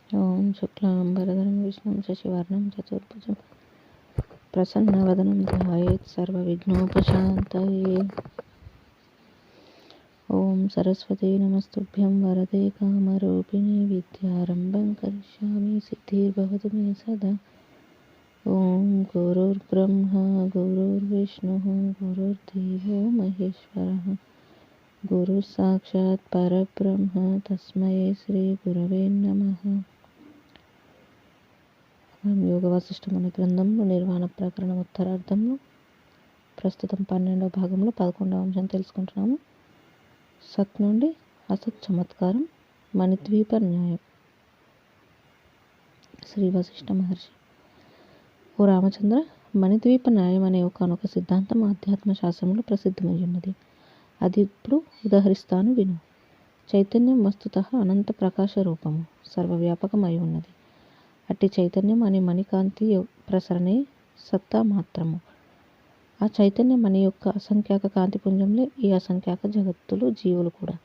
ఓం శుక్లాంబరధరం విష్ణుం శశివర్ణం చతుర్భుజం ప్రసన్నవదనం ధ్యాయేత్ సర్వవిఘ్నోపశాంతయే. ఓం సరస్వతీ నమస్తుభ్యం వరదే కామరూపిణి విద్యారంభం కరిష్యామి సిద్ధిర్భవతు మే సదా. ఓం గురుర్బ్రహ్మ గురుర్విష్ణుః గురుర్దేవో మహేశ్వరః గురు సాక్షాత్ పరబ్రహ్మ తస్మై శ్రీ గురవే నమః. యోగ వాసిష్టం అనే గ్రంథంలో నిర్వాణ ప్రకరణం ఉత్తరార్థంలో ప్రస్తుతం 12వ భాగంలో 11వ అంశం తెలుసుకుంటున్నాము. సత్ నుండి అసత్ చమత్కారం, మణిద్వీప న్యాయం. శ్రీ వశిష్ఠ మహర్షి: ఓ రామచంద్ర, మణిద్వీప న్యాయం అనే ఒకనొక సిద్ధాంతం ఆధ్యాత్మ శాస్త్రంలో ప్రసిద్ధమై ఉన్నది. అది ఇప్పుడు ఉదహరిస్తాను విను. చైతన్యం వస్తుతః అనంత ప్రకాశ రూపము, సర్వవ్యాపకమై ఉన్నది. అట్టి చైతన్యం అనే మణికాంతి ప్రసరణే సత్తా మాత్రము. ఆ చైతన్య మణి యొక్క అసంఖ్యాక కాంతిపుంజంలో ఈ అసంఖ్యాక జగత్తులు, జీవులు కూడా.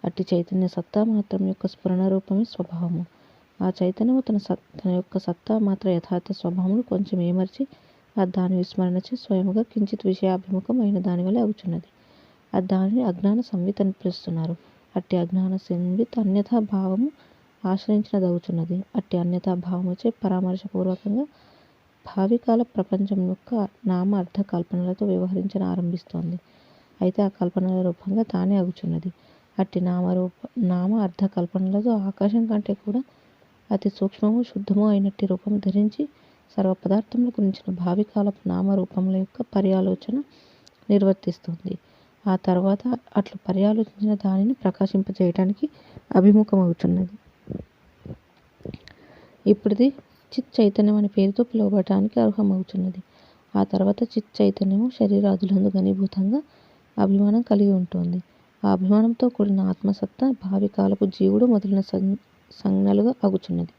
అట్టి చైతన్య సత్తా మాత్రం యొక్క స్ఫురణ రూపమే స్వభావము. ఆ చైతన్యము తన యొక్క సత్తా మాత్ర యథార్థ స్వభావమును కొంచెం ఏమర్చి దాని విస్మరణచే స్వయముగా కించిత్ విషయాభిముఖం అయిన దాని వలె అవుచున్నది. దానిని అజ్ఞాన సంవిత్ అని పిలుస్తున్నారు. అట్టి అజ్ఞాన సంవిత్ అన్యథా భావము ఆశ్రయించినదవుచున్నది. అట్టి అన్యథా భావముచే పరామర్శపూర్వకంగా భావికాల ప్రపంచం యొక్క నామ అర్థ కల్పనలతో వ్యవహరించన ఆరంభిస్తోంది. అయితే ఆ కల్పనల రూపంగా తానే అగుచున్నది. అట్టి నామ అర్థ కల్పనలతో ఆకాశం కంటే కూడా అతి సూక్ష్మము, శుద్ధము అయినట్టి రూపము ధరించి సర్వ పదార్థముల గురించిన భావికాలపు నామరూపముల యొక్క పర్యాలోచన నిర్వర్తిస్తుంది. ఆ తర్వాత అట్లు పర్యాలోచించిన దానిని ప్రకాశింపజేయటానికి అభిముఖమవుతున్నది. ఇప్పుడుది చిత్ చైతన్యం అనే పేరుతో పిలువబడటానికి అర్హమవుతున్నది. ఆ తర్వాత చిత్ చైతన్యము శరీరాదులందు ఘనీభూతంగా అభిమానం కలిగి ఉంటుంది. ఆ అభిమానంతో కూడిన ఆత్మసత్తా భావికాలపు జీవుడు మొదలైన సంజ్ఞలుగా అగుచున్నది.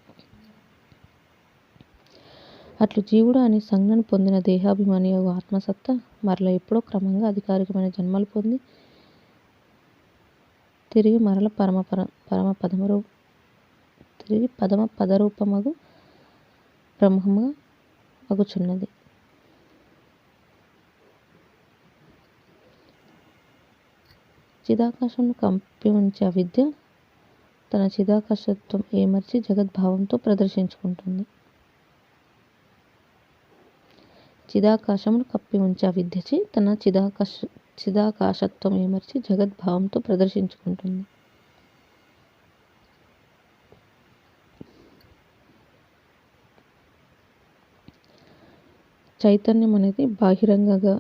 అట్లు జీవుడు అనే సంజ్ఞను పొందిన దేహాభిమాని ఆత్మసత్తా మరల ఎప్పుడో క్రమంగా అధికారికమైన జన్మలు పొంది తిరిగి మరల పరమ పదరూపమగు బ్రహ్మముగా అగుచున్నది. చిదాకాశంను కప్పి ఉంచే అవిద్య తన చిదాకాశత్వం ఏమర్చి జగద్భావంతో ప్రదర్శించుకుంటుంది. చిదాకాశమును కప్పి ఉంచే అవిద్యచి తన చిదాకాశత్వం ఏమర్చి జగద్భావంతో ప్రదర్శించుకుంటుంది. చైతన్యం అనేది బాహిరంగంగా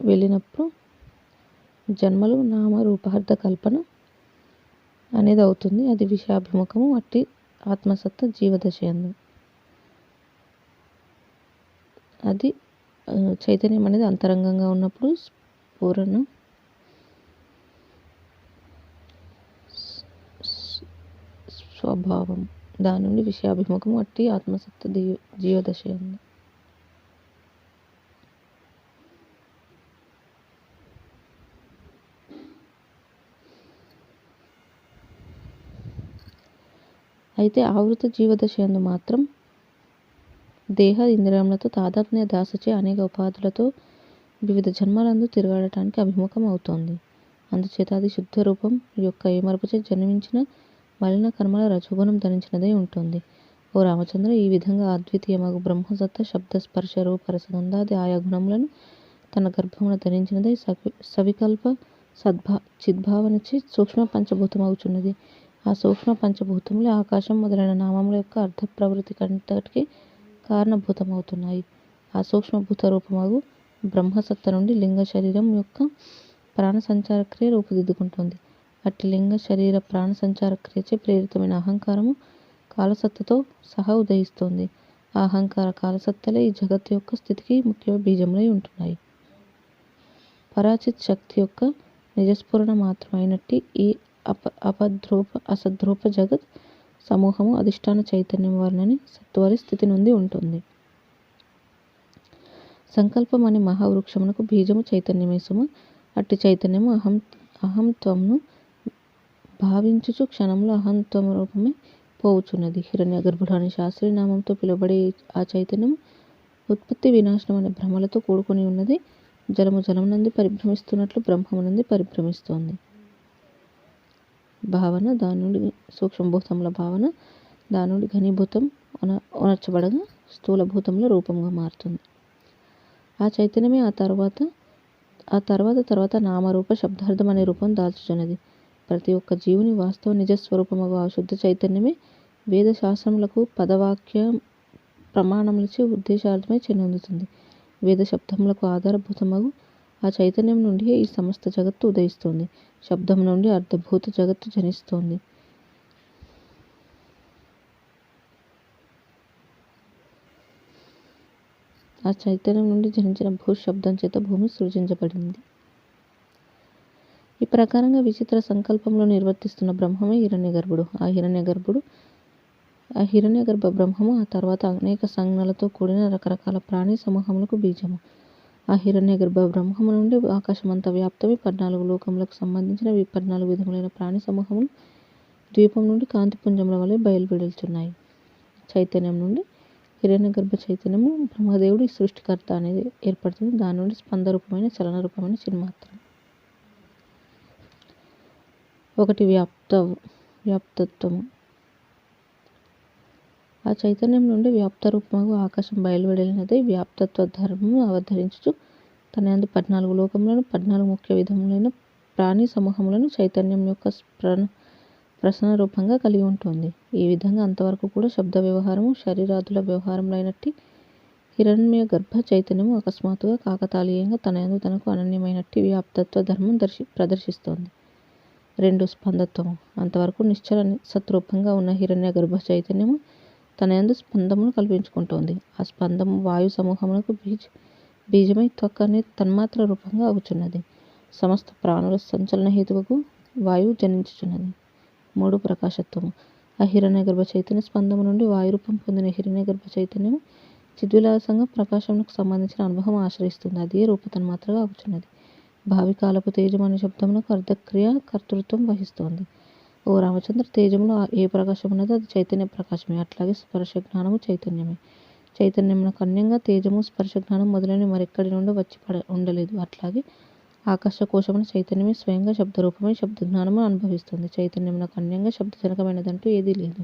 వెళ్ళినప్పుడు జన్మలు, నామ, రూపార్థ కల్పన అనేది అవుతుంది. అది విషయాభిముఖము. అట్టి ఆత్మసత్త జీవదశయందు అది చైతన్యం అనేది అంతరంగంగా ఉన్నప్పుడు స్ఫురణ స్వభావం, దాని నుండి విషయాభిముఖము. అట్టి ఆత్మసత్త జీవదశయందు అయితే ఆవృత జీవదశయందు మాత్రం దేహ ఇంద్రియములతో తాదాత్మ్య దాసచే అనేక ఉపాధులతో వివిధ జన్మలందు తిరగాడటానికి అభిముఖం అవుతోంది. అందుచేత అది శుద్ధ రూపం యొక్క ఏమర్పుచే జన్మించిన మలిన కర్మల రజోగుణం ధరించినదై ఉంటుంది. ఓ రామచంద్ర, ఈ విధంగా అద్వితీయమగు బ్రహ్మసత్త శబ్ద స్పర్శ రూప రసగంధాది ఆయా గుణములను తన గర్భమున ధరించినదై సవికల్ప చిద్భావనచే సూక్ష్మ పంచభూతమవుచున్నది. ఆ సూక్ష్మ పంచభూతములే ఆకాశం మొదలైన నామముల యొక్క అర్థ ప్రవృత్తి కంతటికి కారణభూతమవుతున్నాయి. ఆ సూక్ష్మభూత రూపమగు బ్రహ్మసత్త నుండి లింగ శరీరం యొక్క ప్రాణ సంచార క్రియ రూపుదిద్దుకుంటుంది. అట్టి లింగ శరీర ప్రాణ సంచార క్రియచే ప్రేరితమైన అహంకారము కాలసత్తతో సహా ఉదయిస్తోంది. ఆ అహంకార కాలసత్తలే ఈ జగత్తు యొక్క స్థితికి ముఖ్య బీజములై ఉంటున్నాయి. పరాచిత్ శక్తి యొక్క నిజస్ఫురణ మాత్రమైనట్టి ఈ అసద్రూప జగత్ సమూహము అధిష్టాన చైతన్యం వలనని సత్వరి స్థితి నుండి ఉంటుంది. సంకల్పం అనే మహావృక్షమునకు బీజము చైతన్యమే సుమ. అట్టి చైతన్యము అహంత్వమును భావించుచు క్షణంలో అహంత్వ రూపమే పోవుచున్నది. హిరణ్య గర్భుడు అనే శాస్త్రీయ నామంతో పిలువబడే ఆ చైతన్యం ఉత్పత్తి వినాశనం అనే భ్రమలతో కూడుకొని ఉన్నది. జలము జలమునందు పరిభ్రమిస్తున్నట్లు బ్రహ్మమునందు పరిభ్రమిస్తోంది. భావన దాని నుండి సూక్ష్మభూతముల భావన దాని నుండి ఘనీభూతం ఉనర్చబడగా స్థూలభూతంలో రూపంగా మారుతుంది. ఆ చైతన్యమే ఆ తర్వాత నామరూప శబ్దార్థం అనే రూపం దాల్చుచున్నది. ప్రతి ఒక్క జీవుని వాస్తవ నిజస్వరూపమగు ఆ శుద్ధ చైతన్యమే వేద శాస్త్రములకు పదవాక్య ప్రమాణములచే ఉద్దేశార్థమై చెందుతుంది. వేద శబ్దములకు ఆధారభూతమగు ఆ చైతన్యం నుండి ఈ సమస్త జగత్తు ఉదయిస్తోంది. శబ్దం నుండి అర్ధభూత జగత్తు జనిస్తోంది. ఆ చైతన్యం నుండి జనించిన శబ్దం చేత భూమి సృజించబడింది. ఈ ప్రకారంగా విచిత్ర సంకల్పంలో నిర్వర్తిస్తున్న బ్రహ్మమే హిరణ్యగర్భుడు. ఆ హిరణ్యగర్భ బ్రహ్మము ఆ తర్వాత అనేక సంజ్ఞలతో కూడిన రకరకాల ప్రాణి సమూహములకు బీజము. ఆ హిరణ్యగర్భ బ్రహ్మము నుండి ఆకాశమంతా వ్యాప్తమై 14 లోకములకు సంబంధించిన 14 విధములైన ప్రాణి సమూహములు ద్వీపం నుండి కాంతిపుంజముల వలె బయలువెడుచున్నాయి. చైతన్యం నుండి హిరణ్యగర్భ చైతన్యము బ్రహ్మదేవుడి సృష్టికర్త అనేది ఏర్పడుతుంది. దాని నుండి స్పందరూపమైన చలన రూపమైన చిన్మాత్రం. ఒకటి వ్యాప్తత్వము. ఆ చైతన్యం నుండి వ్యాప్త రూపముగా ఆకాశం బయలువెడలినదై వ్యాప్తత్వ ధర్మము అవతరించుచు తన యందు 14 లోకములను 14 ముఖ్య విధములైన ప్రాణి సమూహములను చైతన్యం యొక్క ప్రసన్న రూపంగా కలిగి ఉంటుంది. ఈ విధంగా అంతవరకు కూడా శబ్ద వ్యవహారము శరీరాదుల వ్యవహారములైనట్టి హిరణ్య గర్భ చైతన్యము అకస్మాత్తుగా కాకతాళీయంగా తన యందు తనకు అనన్యమైనట్టి వ్యాప్తత్వ ధర్మం ప్రదర్శిస్తోంది. 2 స్పందత్వము. అంతవరకు నిశ్చల సత్రూపంగా ఉన్న హిరణ్య గర్భ చైతన్యము తన యందు స్పందమును కల్పించుకుంటోంది. ఆ స్పందము వాయు సమూహమునకు బీజమై త్వక్ అనే తన్మాత్ర రూపంగా అగుచున్నది. సమస్త ప్రాణుల సంచలన హేతువుకు వాయువు జనించుచున్నది. 3 ప్రకాశత్వము. ఆ హిరణ్యగర్భ చైతన్య స్పందము నుండి వాయురూపం పొందిన హిరణ్యగర్భ చైతన్యము చిద్విలాసంగా ప్రకాశమునకు సంబంధించిన అనుభవం ఆశ్రయిస్తుంది. అదే రూపతన్మాత్రగా అగుచున్నది. భావికాలపు తేజం అనే శబ్దమునకు అర్ధక్రియ కర్తృత్వం వహిస్తోంది. ఓ రామచంద్ర, తేజములో ఏ ప్రకాశం ఉన్నదో అది చైతన్య ప్రకాశమే. అట్లాగే స్పర్శ జ్ఞానము చైతన్యమే. చైతన్యమునకు అన్యంగా తేజము స్పర్శ జ్ఞానం మొదలైన మరెక్కడి నుండి వచ్చి ఉండలేదు. అట్లాగే ఆకాశకోశమున చైతన్యమే స్వయంగా శబ్దరూపమై శబ్ద జ్ఞానము అనుభవిస్తుంది. చైతన్యమునకు అన్యంగా శబ్దజనకమైనదంటూ ఏదీ లేదు.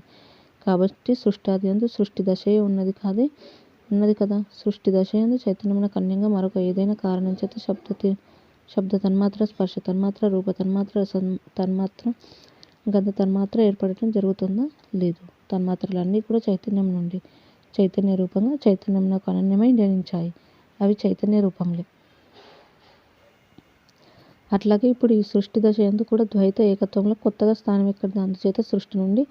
కాబట్టి సృష్టాదియందు సృష్టి దశయే ఉన్నది కదా. సృష్టి దశయందు చైతన్యమునకు అన్యంగా మరొక ఏదైనా కారణం చేత శబ్ద తన్మాత్ర, స్పర్శ తన్మాత్ర, రూప తన్మాత్ర, రస తన్మాత్ర, గంధ తన్మాత్ర ఏర్పడటం జరుగుతుందా? లేదు. తన్మాత్రలన్నీ కూడా చైతన్యం నుండి చైతన్య రూపంగా చైతన్యమునకు అనన్యమై జనించాయి. అవి చైతన్య రూపములే. అట్లాగే ఇప్పుడు ఈ సృష్టి దశ యందు కూడా ద్వైత ఏకత్వంలో కొత్తగా స్థానం ఎక్కడిది. అందుచేత సృష్టి నుండి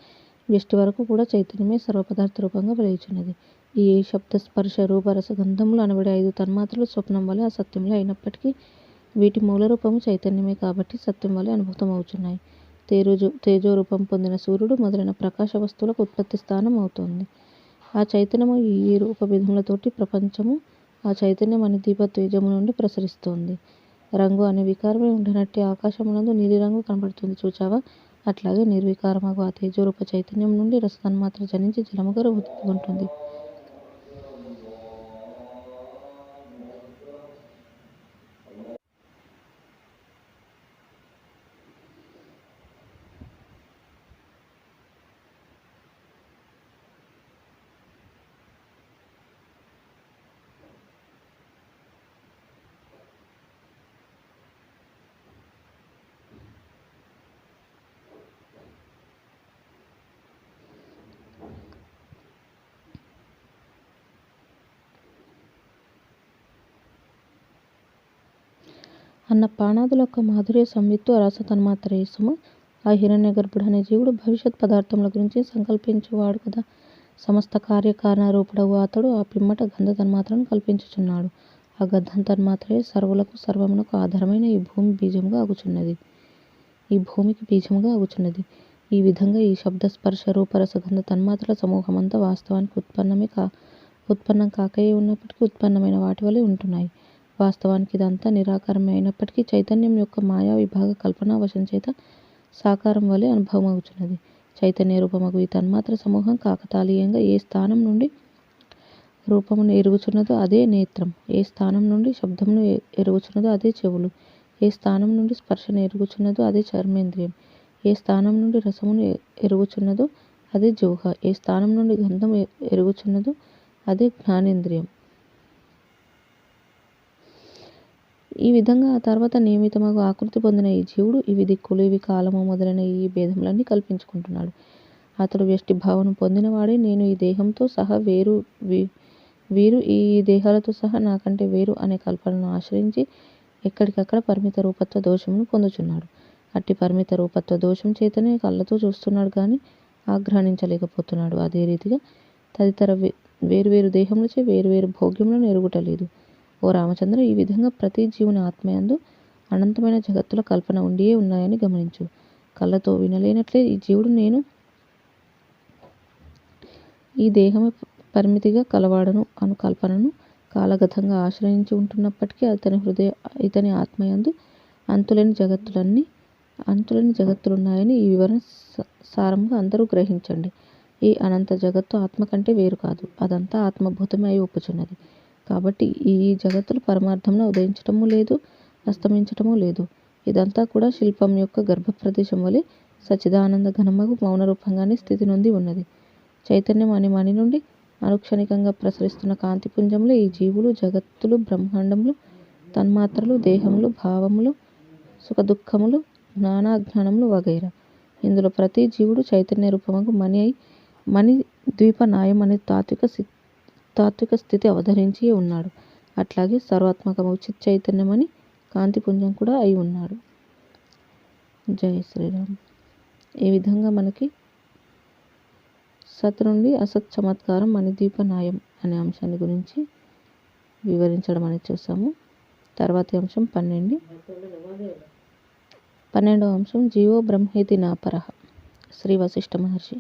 వ్యష్టి వరకు కూడా చైతన్యమే సర్వపదార్థ రూపంగా వెలుగుచున్నది. ఈ శబ్ద స్పర్శ రూప రస గంధములు అనబడే 5 తన్మాత్రలు స్వప్నం వలె అసత్యములే అయినప్పటికీ వీటి మూల రూపము చైతన్యమే కాబట్టి సత్యం వలె అనుభూతం అవుచున్నాయి. తేజో రూపం పొందిన సూర్యుడు మొదలైన ప్రకాశ వస్తువులకు ఉత్పత్తి స్థానం అవుతోంది. ఆ చైతన్యము ఈ రూప విధములతోటి ప్రపంచము ఆ చైతన్యం అనే దీపద్వేజము నుండి ప్రసరిస్తోంది. రంగు అనే వికారమే ఉండనట్టి ఆకాశమునందు నీలిరంగు కనబడుతుంది చూచావా? అట్లాగే నిర్వికారమగు ఆ తేజోరూప చైతన్యం నుండి రసతన్మాత్ర జనించి జలముగా రూపుదిద్దుకుంటుంది. అన్న పానాదుల యొక్క మాధుర్య సంవిత్తు రస తన్మాత్రయే సుమ. ఆ హిరణ్య గర్భుడు అనే జీవుడు భవిష్యత్ పదార్థముల గురించి సంకల్పించువాడు కదా. సమస్త కార్యకారణ రూపుడవు అతడు ఆ పిమ్మట గంధ తన్మాత్రను కల్పించుచున్నాడు. ఆ గంధం తన్మాత్రయే సర్వులకు సర్వమునకు ఆధారమైన ఈ భూమికి బీజముగా అగుచున్నది. ఈ విధంగా ఈ శబ్ద స్పర్శ రూప రస గంధ తన్మాత్రల సమూహమంతా వాస్తవానికి ఉత్పన్నం కాకయే ఉన్నప్పటికీ ఉత్పన్నమైన వాటి వలె ఉంటున్నాయి. వాస్తవానికి ఇదంతా నిరాకారమే అయినప్పటికీ చైతన్యం యొక్క మాయా విభాగ కల్పనా వశం చేత సాకారం వలె అనుభవమవుచున్నది. చైతన్య రూపమగు ఈ తన్మాత్ర సమూహం కాకతాళీయంగా ఏ స్థానం నుండి రూపమును ఎరుగుచున్నదో అదే నేత్రం, ఏ స్థానం నుండి శబ్దమును ఎరుగుచున్నదో అదే చెవులు, ఏ స్థానం నుండి స్పర్శను ఎరుగుచున్నదో అదే చర్మేంద్రియం, ఏ స్థానం నుండి రసమును ఎరుగుచున్నదో అదే జిహ్వ, ఏ స్థానం నుండి గంధం ఎరుగుచున్నదో అదే జ్ఞానేంద్రియం. ఈ విధంగా ఆ తర్వాత నియమితమగు ఆకృతి పొందిన ఈ జీవుడు ఇవి దిక్కులు, ఇవి కాలము మొదలైన ఈ భేదములన్నీ కల్పించుకుంటున్నాడు. అతడు వ్యష్టి భావన పొందినవాడే నేను ఈ దేహంతో సహా వీరు ఈ దేహాలతో సహా నాకంటే వేరు అనే కల్పనను ఆశ్రయించి ఎక్కడికక్కడ పరిమిత రూపత్వ దోషమును పొందుచున్నాడు. అట్టి పరిమిత రూపత్వ దోషం చేతనే కళ్ళతో చూస్తున్నాడు కానీ ఆఘ్రానించలేకపోతున్నాడు. అదే రీతిగా తదితర వేరువేరు దేహములచే వేరువేరు భోగ్యములను ఎరుగుటలేదు. ఓ రామచంద్ర, ఈ విధంగా ప్రతి జీవుని ఆత్మయందు అనంతమైన జగత్తుల కల్పన ఉండియే ఉన్నాయని గమనించు. కళ్ళతో వినలేనట్లే ఈ జీవుడు నేను ఈ దేహమే పరిమితిగా కలవాడను అను కల్పనను కాలగతంగా ఆశ్రయించి ఉంటున్నప్పటికీ ఇతని ఆత్మయందు అంతులేని జగత్తులున్నాయని ఈ వివరణ సారంగా అందరూ గ్రహించండి. ఈ అనంత జగత్తు ఆత్మ కంటే వేరు కాదు, అదంతా ఆత్మభూతమే అయి ఒప్పుచున్నది. కాబట్టి ఈ జగత్తులు పరమార్థమున ఉదయించటము లేదు, అస్తమించటము లేదు. ఇదంతా కూడా శిల్పం యొక్క గర్భ ప్రదేశం వలె సచ్చిదానంద ఘనమగు మౌన రూపంగానే స్థితి నొంది ఉన్నది. చైతన్యం అనే మణి నుండి అనుక్షణికంగా ప్రసరిస్తున్న కాంతిపుంజములే ఈ జీవులు, జగత్తులు, బ్రహ్మాండములు, తన్మాత్రలు, దేహములు, భావములు, సుఖదుఖములు, జ్ఞానాజ్ఞానములు వగైరా. ఇందులో ప్రతి జీవుడు చైతన్య రూపమగు మణి ద్వీప నాయం అనే తాత్విక స్థితి అవతరించి ఉన్నాడు. అట్లాగే సర్వాత్మకమగు చిత్ చైతన్యమని కాంతిపుంజం కూడా అయి ఉన్నాడు. జై శ్రీరామ్. ఈ విధంగా మనకి సత్ నుండి అసత్ చమత్కారం మణిద్వీప న్యాయం అనే అంశాన్ని గురించి వివరించడం అనేది చూసాము. తర్వాతి అంశం 12వ అంశం జీవో బ్రహ్మేతి నాపరః. శ్రీ వశిష్ఠ మహర్షి: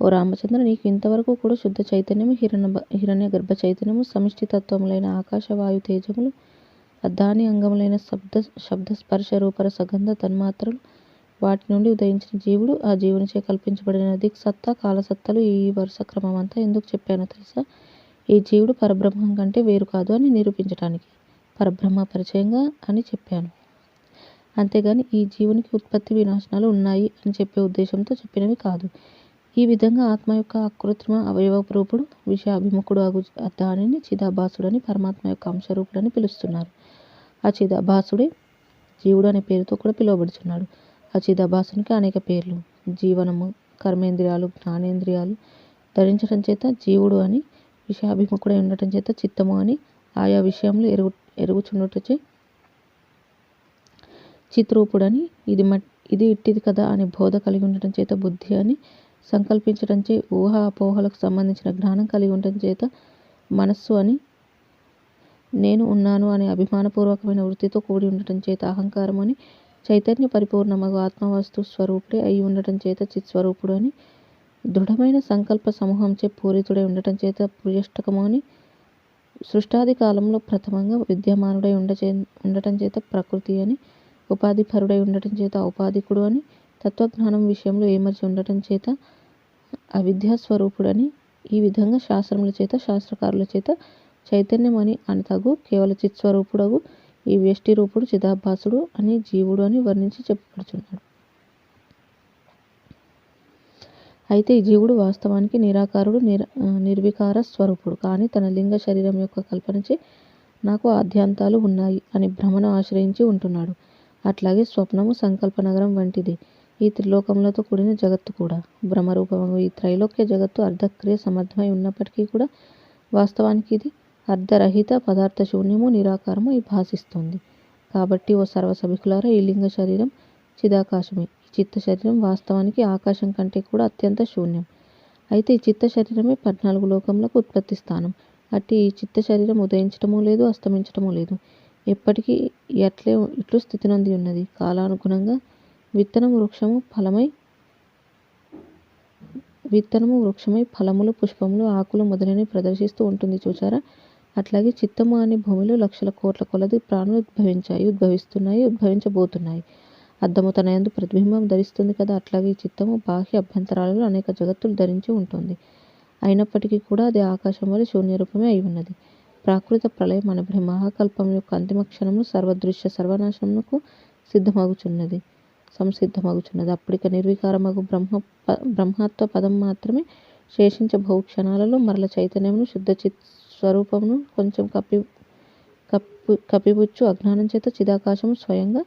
ఓ రామచంద్ర, నీకు ఇంతవరకు కూడా శుద్ధ చైతన్యము, హిరణ్య గర్భ చైతన్యము, సమిష్టి తత్వములైన ఆకాశ వాయు తేజములు, దాని అంగములైన శబ్ద స్పర్శ రూపరస గంధ తన్మాత్రలు, వాటి నుండి ఉదయించిన జీవుడు, ఆ జీవునిచే కల్పించబడిన దిక్ సత్తా, కాలసత్తలు, ఈ వరుస క్రమం అంతా ఎందుకు చెప్పానో తెలుసా? ఈ జీవుడు పరబ్రహ్మం కంటే వేరు కాదు అని నిరూపించడానికి, పరబ్రహ్మ పరిచయంగా అని చెప్పాను. అంతేగాని ఈ జీవునికి ఉత్పత్తి వినాశనాలు ఉన్నాయి అని చెప్పే ఉద్దేశంతో చెప్పినవి కాదు. ఈ విధంగా ఆత్మ యొక్క అకృత్రిమ అవయవ రూపుడు, విషయాభిముఖుడు అగు దానిని చిదాభాసుడని, పరమాత్మ యొక్క అంశరూపుడని పిలుస్తున్నారు. ఆ చిదాభాసుడే జీవుడు అనే పేరుతో కూడా పిలువబడుచున్నాడు. ఆ చిదాభాసునికి అనేక పేర్లు: జీవనము, కర్మేంద్రియాలు, జ్ఞానేంద్రియాలు ధరించడం చేత జీవుడు అని, విషయాభిముఖుడై ఉండటం చేత చిత్తము అని, ఆయా విషయములు ఎరుగుచుండుటచే చిత్రూపుడని, ఇది ఇట్టిది కదా అని బోధ కలిగి ఉండటం చేత బుద్ధి అని, సంకల్పించడంచే ఊహ అపోహలకు సంబంధించిన జ్ఞానం కలిగి ఉండటం చేత మనస్సు అని, నేను ఉన్నాను అనే అభిమానపూర్వకమైన వృత్తితో కూడి ఉండటం చేత అహంకారం అని, చైతన్య పరిపూర్ణమగు ఆత్మవస్తు స్వరూపుడే అయి ఉండటం చేత చిత్స్వరూపుడు అని, దృఢమైన సంకల్ప సమూహంచే పూరితుడై ఉండటం చేత పుర్యష్టకము అని, సృష్టాది కాలంలో ప్రథమంగా విద్యమానుడై ఉండటం చేత ప్రకృతి అని, ఉపాధిపరుడై ఉండటం చేత ఔపాధికుడు అని, తత్వజ్ఞానం విషయంలో ఏమర్చి ఉండటం చేత అవిద్యాస్వరూపుడని, ఈ విధంగా శాస్త్రముల చేత, శాస్త్రకారుల చేత చైతన్యం అని తగు కేవల చిత్స్వరూపుడగు ఈ వ్యష్టి రూపుడు చిదాభాసుడు అని, జీవుడు అని వర్ణించి చెప్పబడుచున్నాడు. అయితే ఈ జీవుడు వాస్తవానికి నిరాకారుడు, నిర్వికార స్వరూపుడు. కానీ తన లింగ శరీరం యొక్క కల్పనచే నాకు ఆద్యాంతాలు ఉన్నాయి అని భ్రమను ఆశ్రయించి ఉంటున్నాడు. అట్లాగే స్వప్నము, సంకల్ప నగరం వంటిది ఈ త్రిలోకములతో కూడిన జగత్తు కూడా. భ్రమరూపము ఈ త్రైలోక్య జగత్తు అర్ధక్రియ సమర్థమై ఉన్నప్పటికీ కూడా వాస్తవానికి ఇది అర్ధరహిత, పదార్థ శూన్యము, నిరాకారము అయి భాసిస్తుంది. కాబట్టి ఓ సర్వసభికులారా, ఈ లింగ శరీరం చిదాకాశమే. ఈ చిత్త శరీరం వాస్తవానికి ఆకాశం కంటే కూడా అత్యంత శూన్యం. అయితే ఈ చిత్త శరీరమే 14 లోకములకు ఉత్పత్తి స్థానం. అట్టి ఈ చిత్త శరీరం ఉదయించటము లేదు, అస్తమించటము లేదు, ఎప్పటికీ ఇట్లు స్థితి నొంది ఉన్నది. కాలానుగుణంగా విత్తనము వృక్షమై ఫలములు, పుష్పములు, ఆకులు మొదలైనవి ప్రదర్శిస్తూ ఉంటుంది చూచారా? అట్లాగే చిత్తము అనే భూమిలో లక్షల కోట్ల కొలది ప్రాణులు ఉద్భవించాయి, ఉద్భవిస్తున్నాయి, ఉద్భవించబోతున్నాయి. అద్దము తన యందు ప్రతిబింబం ధరిస్తుంది కదా, అట్లాగే ఈ చిత్తము బాహ్య అభ్యంతరాలలో అనేక జగత్తులు ధరించి ఉంటుంది. అయినప్పటికీ కూడా అది ఆకాశం వలె శూన్యరూపమే అయి ఉన్నది. ప్రాకృత ప్రళయం అనబడే మహాకల్పం యొక్క అంతిమ క్షణము సర్వదృశ్య సర్వనాశనమునకు సంసిద్ధమగుచున్నది. అప్పటిక నిర్వికారమగు బ్రహ్మత్వ పదం మాత్రమే శేషించబోవు క్షణాలలో మరల చైతన్యమును శుద్ధ చిత్ స్వరూపమును కొంచెం కప్పిపుచ్చు అజ్ఞానం చేత చిదాకాశము స్వయంగా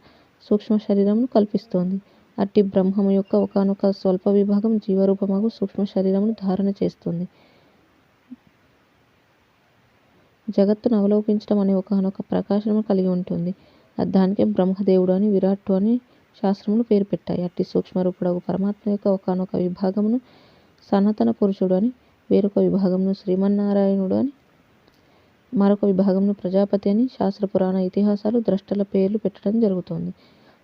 సూక్ష్మ శరీరమును కల్పిస్తోంది. అట్టి బ్రహ్మము యొక్క ఒకానొక స్వల్ప విభాగం జీవరూపమగు సూక్ష్మ శరీరమును ధారణ చేస్తుంది. జగత్తును అవలోకించడం అనే ఒకానొక ప్రకాశము కలిగి ఉంటుంది. దానికే బ్రహ్మదేవుడు అని విరాట్టు అని శాస్త్రములు పేరు పెట్టాయి. అట్టి సూక్ష్మరూపుడగు పరమాత్మ యొక్క ఒకానొక విభాగమును సనాతన పురుషుడు అని, వేరొక విభాగమును శ్రీమన్నారాయణుడు అని, మరొక విభాగమును ప్రజాపతి అని శాస్త్ర పురాణ ఇతిహాసాలు ద్రష్టల పేర్లు పెట్టడం జరుగుతోంది.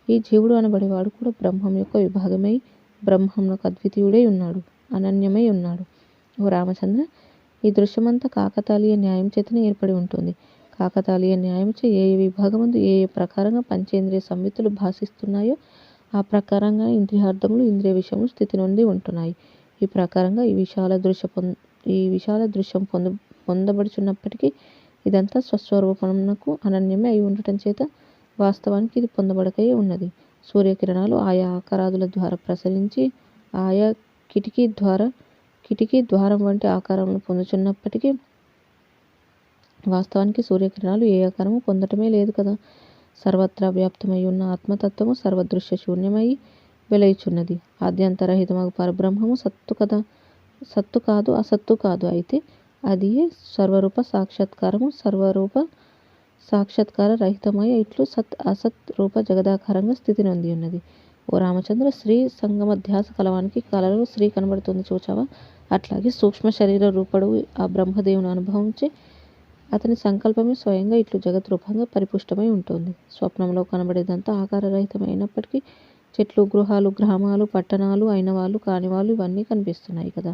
ఈ జీవుడు అనబడేవాడు కూడా బ్రహ్మం యొక్క విభాగమై బ్రహ్మమునకు అద్వితీయుడై ఉన్నాడు, అనన్యమై ఉన్నాడు. ఓ రామచంద్ర, ఈ దృశ్యమంతా కాకతాళీయ న్యాయం చేతనే ఏర్పడి ఉంటుంది. కాకతాళీయ న్యాయముచే ఏ విభాగమందు ఏ ప్రకారంగా పంచేంద్రియ సంవిత్తులు భాషిస్తున్నాయో ఆ ప్రకారంగా ఇంద్రియార్థములు ఇంద్రియ విషయములు స్థితి నొంది ఉంటున్నాయి. ఈ ప్రకారంగా ఈ విశాల దృశ్యం పొందబడుచున్నప్పటికీ ఇదంతా స్వస్వరూపమునకు అనన్యమే అయి ఉండటం చేత వాస్తవానికి ఇది పొందబడకయే ఉన్నది. సూర్యకిరణాలు ఆయా ఆకారాదుల ద్వారా ప్రసరించి ఆయా కిటికీ ద్వారం వంటి ఆకారములను పొందుచున్నప్పటికీ వాస్తవానికి సూర్యకిరణాలు ఏ ఆకారము పొందటమే లేదు కదా. సర్వత్రా వ్యాప్తమై ఉన్న ఆత్మతత్వము సర్వదృశ్య శూన్యమై వెలయుచున్నది. ఆద్యంతరహితమగు పరబ్రహ్మము సత్తు కాదు, అసత్తు కాదు. అయితే అది సర్వరూప సాక్షాత్కారము, సర్వరూప సాక్షాత్కార రహితమై ఇట్లు సత్ అసత్ రూప జగదాకారంగా స్థితి నొంది ఉన్నది. ఓ రామచంద్ర, స్త్రీ సంగమ ధ్యాస కలవానికి కళలో స్త్రీ కనబడుతుంది చూచావా? అట్లాగే సూక్ష్మ శరీర రూపడు ఆ బ్రహ్మదేవుని అనుభవించి అతని సంకల్పమే స్వయంగా ఇట్లు జగత్ రూపంగా పరిపుష్టమై ఉంటుంది. స్వప్నంలో కనబడేదంతా ఆకారరహితమైనప్పటికీ చెట్లు, గృహాలు, గ్రామాలు, పట్టణాలు, అయినవాళ్ళు కానివాళ్ళు ఇవన్నీ కనిపిస్తున్నాయి కదా.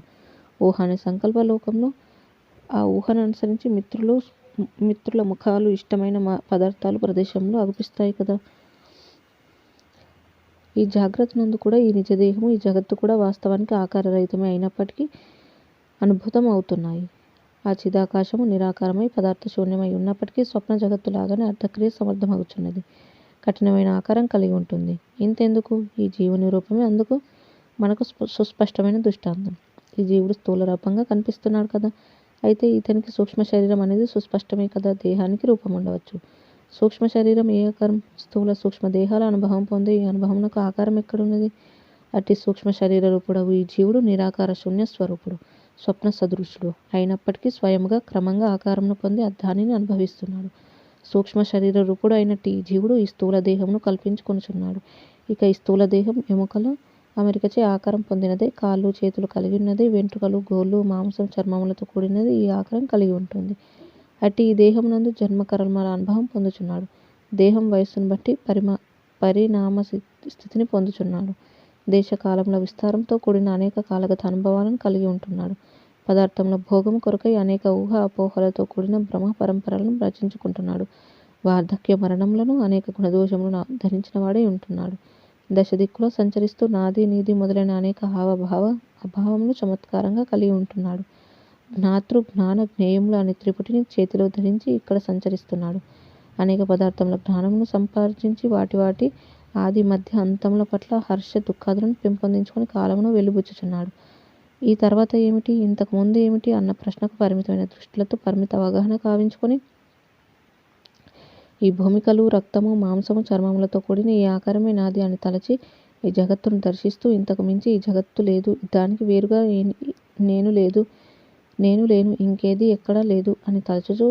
ఊహ అనే సంకల్ప లోకంలో ఆ ఊహను అనుసరించి మిత్రుల ముఖాలు, ఇష్టమైన పదార్థాలు ప్రదేశంలో అగుపిస్తాయి కదా. ఈ జాగ్రత్త నందు కూడా ఈ నిజదేహము, ఈ జగత్తు కూడా వాస్తవానికి ఆకారరహితమే అయినప్పటికీ అనుభూతం అవుతున్నాయి. ఆ చిదాకాశము నిరాకారమై పదార్థ శూన్యమై ఉన్నప్పటికీ స్వప్న జగత్తు లాగానే అర్థక్రియ సమర్థమగుచున్నది. కఠినమైన ఆకారం కలిగి ఉంటుంది. ఇంతెందుకు, ఈ జీవుని రూపమే అందుకు మనకు సుస్పష్టమైన దృష్టాంతం. ఈ జీవుడు స్థూల రూపంగా కనిపిస్తున్నాడు కదా. అయితే ఇతనికి సూక్ష్మ శరీరం అనేది సుస్పష్టమే కదా. దేహానికి రూపం ఉండవచ్చు, సూక్ష్మ శరీరం ఏ ఆకారం? స్థూల సూక్ష్మ దేహాల అనుభవం పొందే ఈ అనుభవమునకు ఆకారం ఎక్కడున్నది? అట్టి సూక్ష్మ శరీర రూపుడవు ఈ జీవుడు నిరాకార శూన్య స్వరూపుడు, స్వప్న సదృశుడు అయినప్పటికీ స్వయముగా క్రమంగా ఆకారమును పొంది దానిని అనుభవిస్తున్నాడు. సూక్ష్మ శరీర రూపుడు అయినట్టు ఈ జీవుడు ఈ స్థూల దేహమును కల్పించుకొనుచున్నాడు. ఇక ఈ స్థూల దేహం ఎముకల అమరికచే ఆకారం పొందినదే, కాళ్ళు చేతులు కలిగి ఉన్నది, వెంట్రుకలు, గోళ్ళు, మాంసం, చర్మములతో కూడినది ఈ ఆకారం కలిగి ఉంటుంది. అట్టి ఈ దేహమునందు జన్మ కర్మల అనుభవం పొందుచున్నాడు. దేహం వయస్సును బట్టి పరిణామ స్థితిని పొందుచున్నాడు. దేశకాలముల విస్తారంతో కూడిన అనేక కాలగత అనుభవాలను కలిగి ఉంటున్నాడు. పదార్థముల భోగము కొరకై అనేక ఊహ అపోహలతో కూడిన భ్రమ పరంపరలను రచించుకుంటున్నాడు. వార్ధక్య మరణములను అనేక గుణదోషములను ధరించిన వాడై ఉంటున్నాడు. దశ దిక్కులో సంచరిస్తూ నాది నీది మొదలైన అనేక హావభావ అభావములు చమత్కారంగా కలిగి ఉంటున్నాడు. జ్ఞాతృ జ్ఞాన జ్ఞేయములు అనే త్రిపుటిని చేతిలో ధరించి ఇక్కడ సంచరిస్తున్నాడు. అనేక పదార్థముల జ్ఞానమును సంపార్జించి వాటి ఆది మధ్య అంతముల పట్ల హర్ష దుఃఖాదులను పెంపొందించుకొని కాలమును వెలుబుచ్చుచున్నాడు. ఈ తర్వాత ఏమిటి, ఇంతకు ముందు ఏమిటి అన్న ప్రశ్నకు పరిమితమైన దృష్టిలతో పరిమిత అవగాహన కావించుకొని ఈ భూమికలు, రక్తము, మాంసము, చర్మములతో కూడిన ఈ ఆకారమే నాది అని తలచి ఈ జగత్తును దర్శిస్తూ ఇంతకు మించి ఈ జగత్తు లేదు, దానికి వేరుగా నేను లేను, ఇంకేది ఎక్కడా లేదు అని తలచుచూ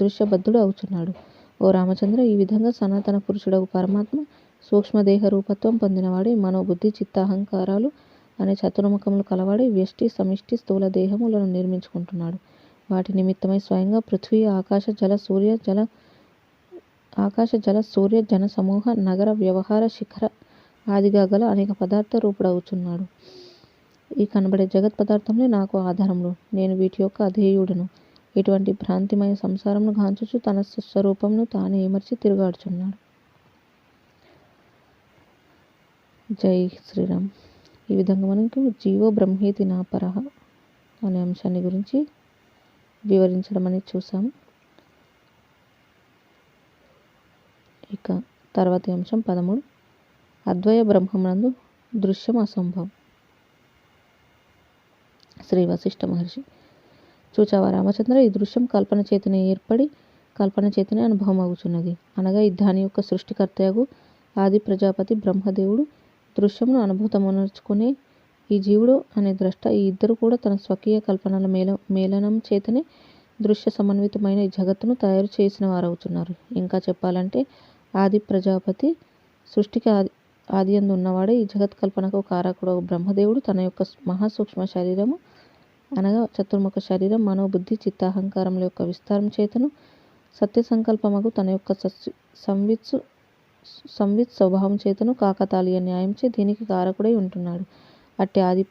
దృశ్యబద్ధుడు అవుతున్నాడు. ఓ రామచంద్ర, ఈ విధంగా సనాతన పురుషుడగు పరమాత్మ సూక్ష్మదేహ రూపత్వం పొందినవాడే మనోబుద్ధి చిత్తాహంకారాలు అనే చతుర్ముఖములు కలవాడే వ్యష్టి సమిష్టి స్థూల దేహములను నిర్మించుకుంటున్నాడు. వాటి నిమిత్తమై స్వయంగా పృథ్వీ, ఆకాశ జల సూర్య జన సమూహ నగర వ్యవహార శిఖర ఆదిగా గల అనేక పదార్థ రూపుడవుచున్నాడు. ఈ కనబడే జగత్ పదార్థములే నాకు ఆధారములు, నేను వీటి యొక్క అధేయుడను. ఇటువంటి భ్రాంతిమయ సంసారమును గాంచుచు తన స్వస్వరూపమును తానే ఏమర్చి తిరుగాడుచున్నాడు. జై శ్రీరామ్. ఈ విధంగా మనకు జీవో బ్రహ్మేతి నాపరః అనే అంశాన్ని గురించి వివరించడం అనేది చూసాము. ఇక తర్వాతి అంశం 13. అద్వయ బ్రహ్మనందు దృశ్యం అసంభవం. శ్రీ వశిష్ఠ మహర్షి: చూచావా రామచంద్ర, ఈ దృశ్యం కల్పన చేతనే ఏర్పడి కల్పన చేతనే అనుభవం అవుతున్నది. అనగా ఈ దాని యొక్క సృష్టికర్తయగు ఆది ప్రజాపతి బ్రహ్మదేవుడు దృశ్యమును అనుభూతమునర్చుకునే ఈ జీవుడు అనే ద్రష్ట, ఈ ఇద్దరు కూడా తన స్వకీయ కల్పనల మేళనం చేతనే దృశ్య సమన్వితమైన ఈ జగత్తును తయారు చేసిన వారవుతున్నారు. ఇంకా చెప్పాలంటే ఆది ప్రజాపతి సృష్టికి ఆది యందు ఉన్నవాడే ఈ జగత్ కల్పనకు కారకుడు బ్రహ్మదేవుడు తన యొక్క మహాసూక్ష్మ శరీరము అనగా చతుర్ముఖ శరీరం, మనోబుద్ధి చిత్తాహంకారముల యొక్క విస్తారం చేతను సత్య సంకల్పమగు తన యొక్క సంవిత్ స్వభావం చేతను కాకతాళీయ న్యాయంచే దీనికి కారకుడై ఉంటున్నాడు. అట్టి ఆది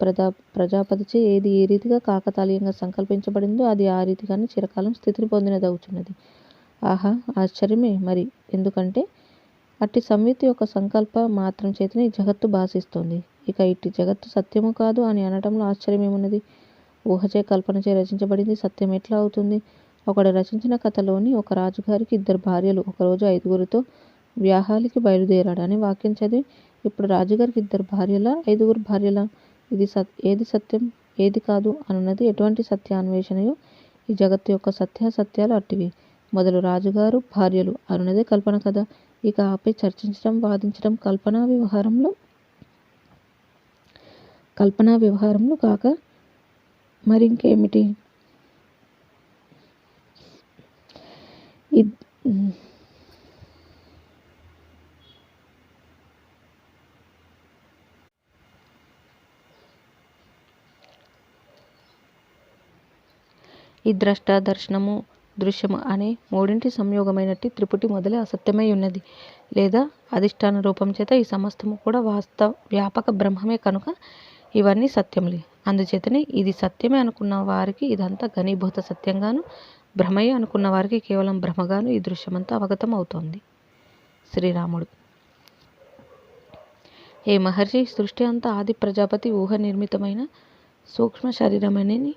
ప్రజాపతిచే ఏది ఏ రీతిగా కాకతాళీయంగా సంకల్పించబడిందో అది ఆ రీతిగానే చిరకాలం స్థితిని పొందినదవుతున్నది. ఆహా, ఆశ్చర్యమే మరి! ఎందుకంటే అట్టి సంవిత్ యొక్క సంకల్ప మాత్రం చేతనే ఈ జగత్తు భాషిస్తోంది. ఇక ఇట్టి జగత్తు సత్యము కాదు అని అనటంలో ఆశ్చర్యమేమున్నది? ఊహచే కల్పనచే రచించబడింది సత్యం ఎట్లా అవుతుంది? ఒకడు రచించిన కథలోని ఒక రాజుగారికి 2 భార్యలు ఒకరోజు 5గురితో వ్యాహాలికి బయలుదేరాడు అనే వాక్యం చదివి ఇప్పుడు రాజుగారికి 2 భార్యలా 5గురు భార్యలా? ఏది సత్యం ఏది కాదు అనున్నది ఎటువంటి సత్యాన్వేషణయో ఈ జగత్తు యొక్క సత్యాసత్యాలు అట్టివి. మొదలు రాజుగారు భార్యలు అనున్నదే కల్పన కదా. ఇక ఆపై చర్చించడం వాదించడం కల్పనా వ్యవహారంలో కాక మరింకేమిటి? ఈ ద్రష్ట, దర్శనము, దృశ్యము అనే మూడింటి సంయోగమైనట్టి త్రిపుటి మొదలే అసత్యమై ఉన్నది. లేదా అధిష్టాన రూపం చేత ఈ సమస్తము కూడా వ్యాపక బ్రహ్మమే కనుక ఇవన్నీ సత్యములే. అందుచేతనే ఇది సత్యమే అనుకున్న వారికి ఇదంతా ఘనీభూత సత్యంగాను, భ్రమయే అనుకున్న వారికి కేవలం భ్రమగాను ఈ దృశ్యమంతా అవగతం అవుతోంది. శ్రీరాముడు: ఏ మహర్షి, సృష్టి అంతా ఆది ప్రజాపతి ఊహ నిర్మితమైన సూక్ష్మ శరీరమని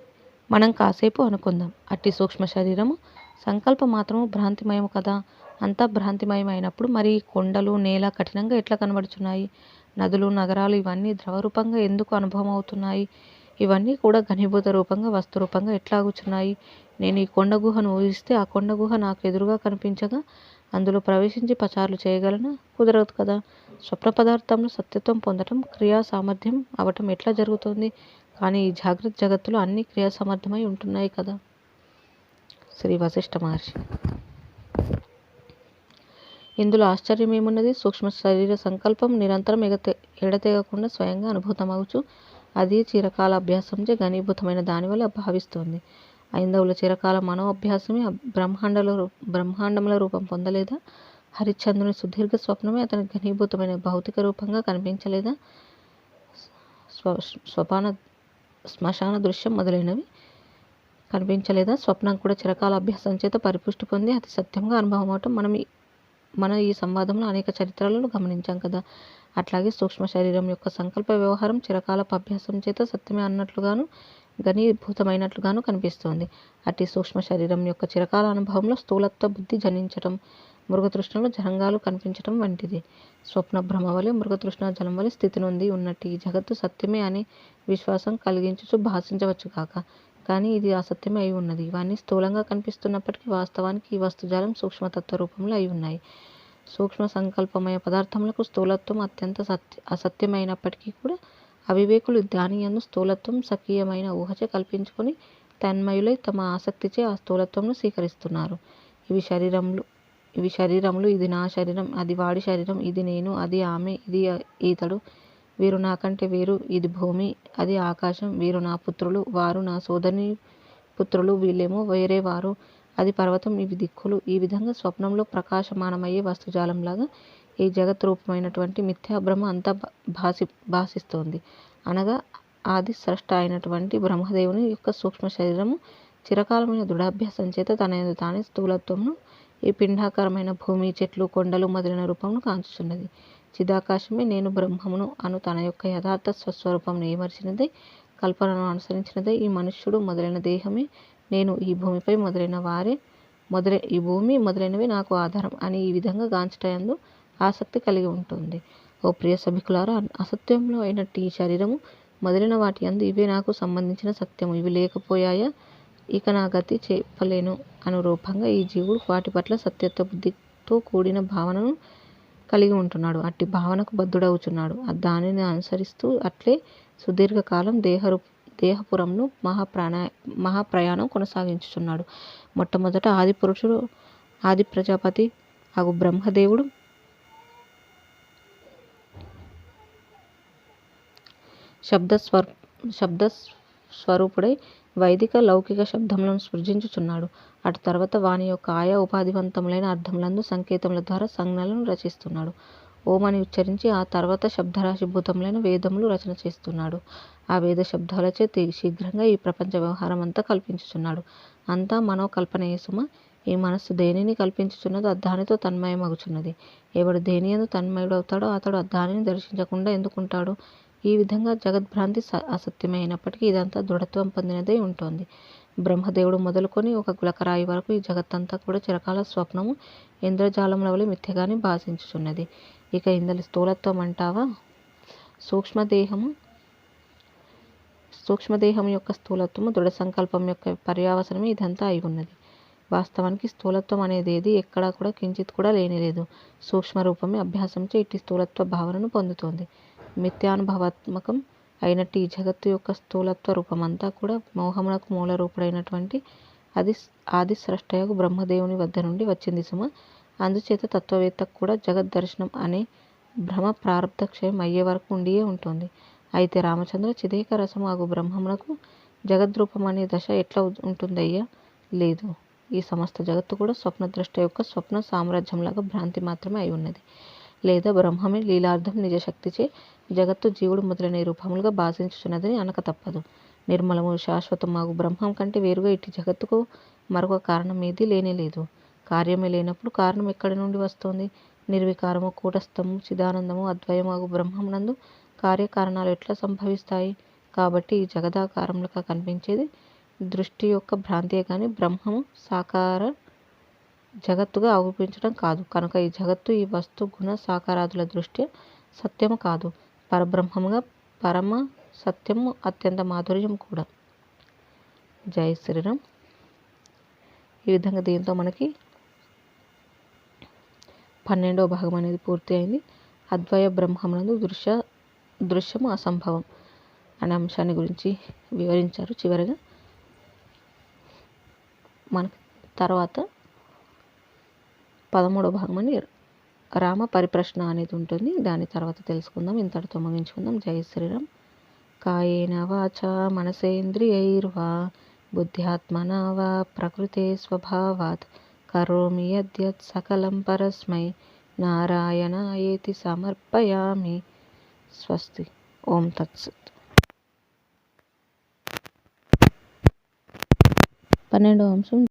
మనం కాసేపు అనుకుందాం. అట్టి సూక్ష్మ శరీరము సంకల్ప మాత్రము భ్రాంతిమయము కదా. అంతా భ్రాంతిమయం అయినప్పుడు మరి కొండలు, నేల కఠినంగా ఎట్లా కనబడుచున్నాయి? నదులు, నగరాలు ఇవన్నీ ద్రవరూపంగా ఎందుకు అనుభవం అవుతున్నాయి? ఇవన్నీ కూడా ఘనీభూత రూపంగా వస్తురూపంగా ఎట్లాగుచున్నాయి? నేను ఈ కొండ గుహను ఊహిస్తే ఆ కొండ గుహ నాకు ఎదురుగా కనిపించగా అందులో ప్రవేశించి పచారులు చేయగలనా? కుదరదు కదా. స్వప్న పదార్థంలో సత్యత్వం పొందటం, క్రియా సామర్థ్యం అవటం ఎట్లా జరుగుతుంది? కానీ ఈ జాగ్రత్త జగత్తులో అన్ని క్రియా సమర్థమై ఉంటున్నాయి కదా. శ్రీ వశిష్ఠ మహర్షి: ఇందులో ఆశ్చర్యమేమున్నది? సూక్ష్మ శరీర సంకల్పం నిరంతరం ఎడతెగకుండా స్వయంగా అనుభూతమవుచు అది చిరకాల అభ్యాసంచే ఘనీభూతమైన దానివల్ల భావిస్తోంది. ఐందవుల చిరకాల మనో అభ్యాసమే బ్రహ్మాండముల రూపం పొందలేదా? హరిశ్చంద్రుని సుదీర్ఘ స్వప్నమే అతనికి ఘనీభూతమైన భౌతిక రూపంగా కనిపించలేదా? శ్మశాన దృశ్యం మొదలైనవి కనిపించలేదా? స్వప్నం కూడా చిరకాల అభ్యాసం చేత పరిపుష్టి పొంది అతి సత్యంగా అనుభవం అవటం మన ఈ సంవాదంలో అనేక చరిత్రలలో గమనించాం కదా. అట్లాగే సూక్ష్మ శరీరం యొక్క సంకల్ప వ్యవహారం చిరకాలపు అభ్యాసం చేత సత్యమే అన్నట్లుగాను ఘనీభూతమైనట్లుగాను కనిపిస్తోంది. అట్టి సూక్ష్మ శరీరం యొక్క చిరకాల అనుభవంలో స్థూలత్వ బుద్ధి జనించటం, మృగతృష్ణలో జలంగాలు కనిపించటం వంటిది. స్వప్న భ్రమ వలె మృగతృష్ణ జలం వలె స్థితి నొంది ఉన్నట్టు ఈ జగత్తు సత్యమే అనే విశ్వాసం కలిగించుచు భాషించవచ్చు కాక, కానీ ఇది అసత్యమే అయి ఉన్నది. ఇవన్నీ స్థూలంగా కనిపిస్తున్నప్పటికీ వాస్తవానికి ఈ వస్తుజాలం సూక్ష్మతత్వ రూపంలో అయి ఉన్నాయి. సూక్ష్మ సంకల్పమయ పదార్థములకు స్థూలత్వం అత్యంత అసత్యమైనప్పటికీ కూడా అవివేకులు దానియందు స్థూలత్వం సఖీయమైన ఊహచే కల్పించుకొని తన్మయులై తమ ఆసక్తిచే ఆ స్థూలత్వంను స్వీకరిస్తున్నారు. ఇవి శరీరములు, ఇది నా శరీరం, అది వాడి శరీరం, ఇది నేను, అది ఆమె, ఇది ఈతడు, వీరు నాకంటే వేరు, ఇది భూమి, అది ఆకాశం, వీరు నా పుత్రులు, వారు నా సోదరి పుత్రులు, వీళ్ళేమో వేరే వారు, అది పర్వతం, ఇవి దిక్కులు. ఈ విధంగా స్వప్నంలో ప్రకాశమానమయ్యే వస్తుజాలంలాగా ఈ జగత్ రూపమైనటువంటి మిథ్యాభ్రమ అంతా భాషిస్తోంది. అనగా ఆది స్రష్ట అయినటువంటి బ్రహ్మదేవుని యొక్క సూక్ష్మ శరీరము చిరకాలమైన దృఢాభ్యాసం చేత తనయందు తానే స్థూలత్వమును ఈ పిండాకారమైన భూమి, చెట్లు, కొండలు మొదలైన రూపమును కాంచుచున్నది. చిదాకాశమే నేను బ్రహ్మమును అను తన యొక్క యథార్థ స్వస్వరూపంను ఏమర్చినదే, కల్పనను అనుసరించినదే ఈ మనుష్యుడు మొదలైన దేహమే నేను, ఈ భూమిపై ఈ భూమి మొదలైనవి నాకు ఆధారం అని ఈ విధంగా గాంచటయందు ఆసక్తి కలిగి ఉంటుంది. ఓ ప్రియ సభికులారా, అసత్యంలో అయినట్టు ఈ శరీరము మొదలైన వాటి యందు ఇవే నాకు సంబంధించిన సత్యము, ఇవి లేకపోయాయా ఇక నా గతి చెప్పలేను అను రూపంగా ఈ జీవుడు వాటి పట్ల సత్యత్వ బుద్ధితో కూడిన భావనను కలిగి ఉంటున్నాడు. అట్టి భావనకు బద్ధుడవుచున్నాడు. దానిని అనుసరిస్తూ అట్లే సుదీర్ఘకాలం దేహపురంను మహాప్రయాణం కొనసాగించుచున్నాడు. మొట్టమొదట ఆది పురుషుడు, ఆది ప్రజాపతి అగు బ్రహ్మదేవుడు శబ్దస్వరూపుడై వైదిక లౌకిక శబ్దములను సృజించుచున్నాడు. అటు తర్వాత వాని యొక్క ఆయా ఉపాధివంతములైన అర్థములందు సంకేతముల ద్వారా సంజ్ఞలను రచిస్తున్నాడు. ఓం అని ఉచ్చరించి ఆ తర్వాత శబ్దరాశిభూతములైన వేదములు రచన చేస్తున్నాడు. ఆ వేద శబ్దాలచే శీఘ్రంగా ఈ ప్రపంచ వ్యవహారం అంతా కల్పించుచున్నాడు. అంతా మనోకల్పనయే సుమ. ఈ మనస్సు దేనిని కల్పించుచున్నదో దానితో తన్మయమగుచున్నది. ఎవడు దేనియందు తన్మయుడవుతాడో అతడు దానిని దర్శించకుండా ఎందుకుంటాడు? ఈ విధంగా జగద్భ్రాంతి అసత్యమే అయినప్పటికీ ఇదంతా దృఢత్వం పొందినదై ఉంటుంది. బ్రహ్మదేవుడు మొదలుకొని ఒక గులకరాయి వరకు ఈ జగత్తంతా కూడా చిరకాల స్వప్నము, ఇంద్రజాలముల వలె మిథ్యగానే భాషించుచున్నది. ఇక ఇందలి స్థూలత్వం అంటావా? సూక్ష్మదేహం యొక్క స్థూలత్వము, దృఢ సంకల్పం యొక్క పర్యావసనమే ఇదంతా అయి ఉన్నది. వాస్తవానికి స్థూలత్వం అనేదేది ఎక్కడా కూడా కించిత్ కూడా లేనిలేదు. సూక్ష్మరూపమే అభ్యాసంచే ఇట్టి స్థూలత్వ భావనను పొందుతోంది. మిథ్యానుభవాత్మకం అయినట్టు ఈ జగత్తు యొక్క స్థూలత్వ రూపమంతా కూడా మోహమునకు మూలరూపుడైనటువంటి ఆదిస్రష్టయగు బ్రహ్మదేవుని వద్ద నుండి వచ్చింది సుమ. అందుచేత తత్వవేత్తకు కూడా జగద్దర్శనం అనే భ్రమ ప్రారబ్ధక్షయం అయ్యే వరకు ఉండియే ఉంటుంది. అయితే రామచంద్ర, చిదేక రసము అగు బ్రహ్మమునకు జగద్రూపం అనే దశ ఎట్లా ఉంటుందయ్యా? లేదు. ఈ సమస్త జగత్తు కూడా స్వప్నద్రష్ట యొక్క స్వప్న సామ్రాజ్యంలాగా భ్రాంతి మాత్రమే అయి ఉన్నది. లేదా బ్రహ్మమే లీలార్థం నిజశక్తిచే జగత్తు జీవుడు మొదలైన రూపములుగా భాషించుచున్నదని అనక తప్పదు. నిర్మలము శాశ్వతమాగు బ్రహ్మం కంటే వేరుగా ఇట్టి జగత్తుకు మరొక కారణం ఏదీ లేనేలేదు. కార్యమే లేనప్పుడు కారణం ఎక్కడి నుండి వస్తోంది? నిర్వికారము, కూటస్థము, చిదానందము, అద్వయమాగు బ్రహ్మమునందు కార్యకారణాలు ఎట్లా సంభవిస్తాయి? కాబట్టి ఈ జగదాకారములుగా కనిపించేది దృష్టి యొక్క భ్రాంతియే కానీ బ్రహ్మము సాకార జగత్తుగా ఆరోపించడం కాదు. కనుక ఈ జగత్తు ఈ వస్తు గుణ సాకారాదుల దృష్ట్యా సత్యము కాదు, పరబ్రహ్మముగా పరమ సత్యము, అత్యంత మాధుర్యం కూడా. జై శ్రీరామ్. ఈ విధంగా దీంతో మనకి 12వ భాగం అనేది పూర్తి అయింది. అద్వయ బ్రహ్మమునందు దృశ్యము అసంభవం అనే అంశాన్ని గురించి వివరించారు. చివరిగా మనకి తర్వాత 13వ భాగం అని రామ పరిప్రశ్న అనేది ఉంటుంది. దాని తర్వాత తెలుసుకుందాం. ఇంతటితో ముగించుకుందాం. జై శ్రీరామ్. కాయేన వాచా మనసేంద్రియైర్వా బుద్ధ్యాత్మనా వా ప్రకృతే స్వభావాత్ కరోమి యద్యత్ సకలం పరస్మై నారాయణాయేతి సమర్పయామి. స్వస్తి. ఓం తత్సత్. 12వ అంశం